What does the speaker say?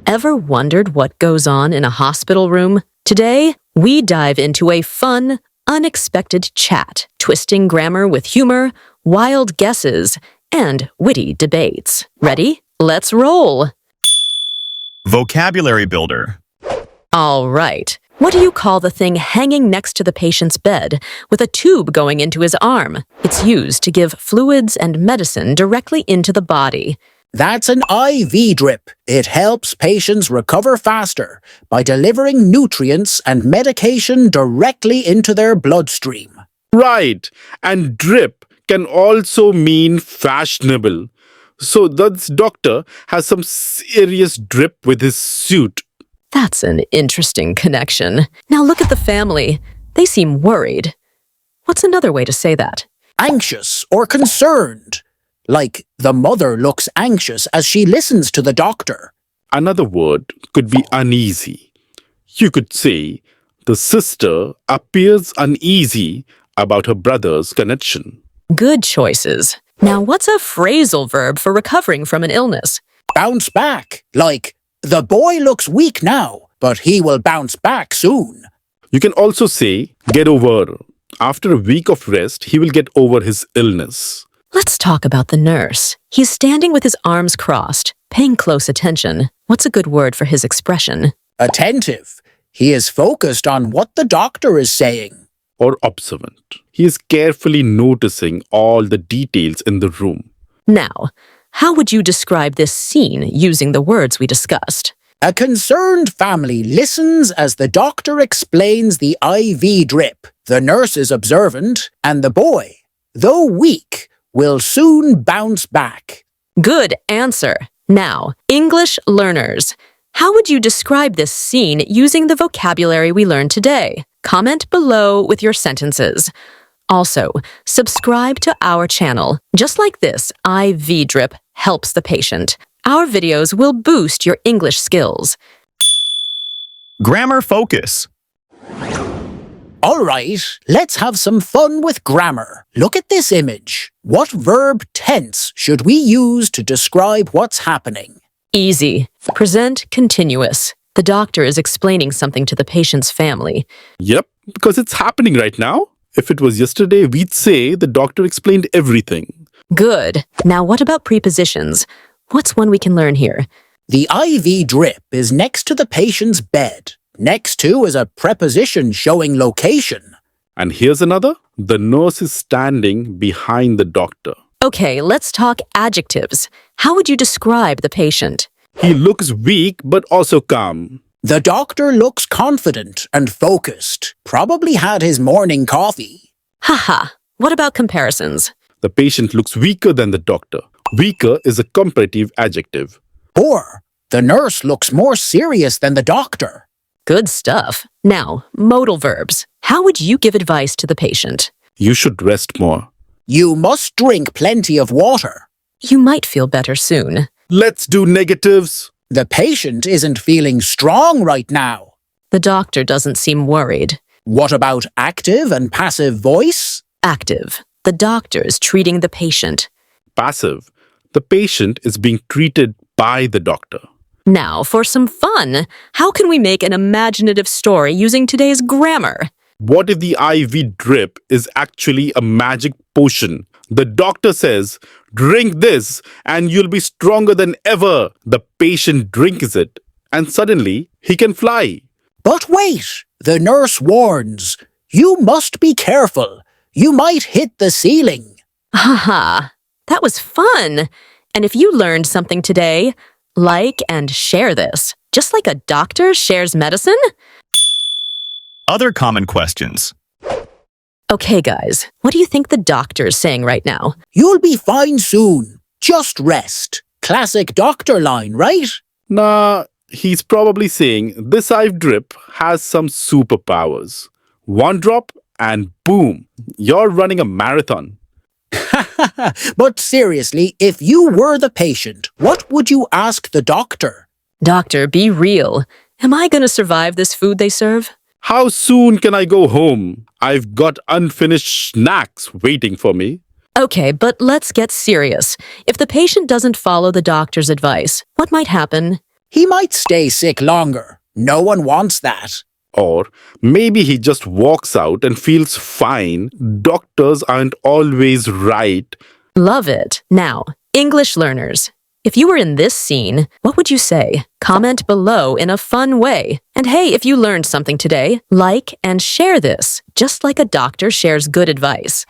Ever wondered what goes on in a hospital room? Today, we dive into a fun, unexpected chat, twisting grammar with humor, wild guesses, and witty debates. Ready? Let's roll! Vocabulary builder. All right. What do you call the thing hanging next to the patient's bed with a tube going into his arm? It's used to give fluids and medicine directly into the body. That's an IV drip. It helps patients recover faster by delivering nutrients and medication directly into their bloodstream. Right. And drip can also mean fashionable. So this doctor has some serious drip with his suit. That's an interesting connection. Now look at the family. They seem worried. What's another way to say that? Anxious or concerned. Like the mother looks anxious as she listens to the doctor. Another word could be uneasy. You could say, the sister appears uneasy about her brother's connection. Good choices. Now what's a phrasal verb for recovering from an illness? Bounce back. Like, the boy looks weak now, but he will bounce back soon. You can also say, get over. After a week of rest, he will get over his illness. Let's talk about the nurse. He's standing with his arms crossed, paying close attention. What's a good word for his expression? Attentive. He is focused on what the doctor is saying. Or observant. He is carefully noticing all the details in the room. Now, how would you describe this scene using the words we discussed? A concerned family listens as the doctor explains the IV drip. The nurse is observant, and the boy, though weak, will soon bounce back. Good answer. Now, English learners, how would you describe this scene using the vocabulary we learned today? Comment below with your sentences. Also, subscribe to our channel. Just like this IV drip helps the patient, our videos will boost your English skills. Grammar focus. All right, let's have some fun with grammar. Look at this image. What verb tense should we use to describe what's happening? Easy. Present continuous. The doctor is explaining something to the patient's family. Yep, because it's happening right now. If it was yesterday, we'd say the doctor explained everything. Good. Now what about prepositions? What's one we can learn here? The IV drip is next to the patient's bed. Next to is a preposition showing location. And here's another. The nurse is standing behind the doctor. Okay, let's talk adjectives. How would you describe the patient? He looks weak but also calm. The doctor looks confident and focused. Probably had his morning coffee. Haha. What about comparisons? The patient looks weaker than the doctor. Weaker is a comparative adjective. Poor. The nurse looks more serious than the doctor. Good stuff. Now, modal verbs. How would you give advice to the patient? You should rest more. You must drink plenty of water. You might feel better soon. Let's do negatives. The patient isn't feeling strong right now. The doctor doesn't seem worried. What about active and passive voice? Active. The doctor is treating the patient. Passive. The patient is being treated by the doctor. Now, for some fun, how can we make an imaginative story using today's grammar? What if the IV drip is actually a magic potion? The doctor says, drink this and you'll be stronger than ever. The patient drinks it and suddenly he can fly. But wait, the nurse warns. You must be careful. You might hit the ceiling. Haha, that was fun. And if you learned something today, like and share this, just like a doctor shares medicine. Other common questions. Okay, guys, what do you think the doctor is saying right now? You'll be fine soon. Just rest. Classic doctor line, right? Nah, he's probably saying this IV drip has some superpowers. One drop and boom, you're running a marathon. But seriously, if you were the patient, what would you ask the doctor? Doctor, be real. Am I gonna survive this food they serve? How soon can I go home? I've got unfinished snacks waiting for me. Okay, but let's get serious. If the patient doesn't follow the doctor's advice, what might happen? He might stay sick longer. No one wants that. Or maybe he just walks out and feels fine. Doctors aren't always right. Love it. Now, English learners, if you were in this scene, what would you say? Comment below in a fun way. And hey, if you learned something today, like and share this, just like a doctor shares good advice.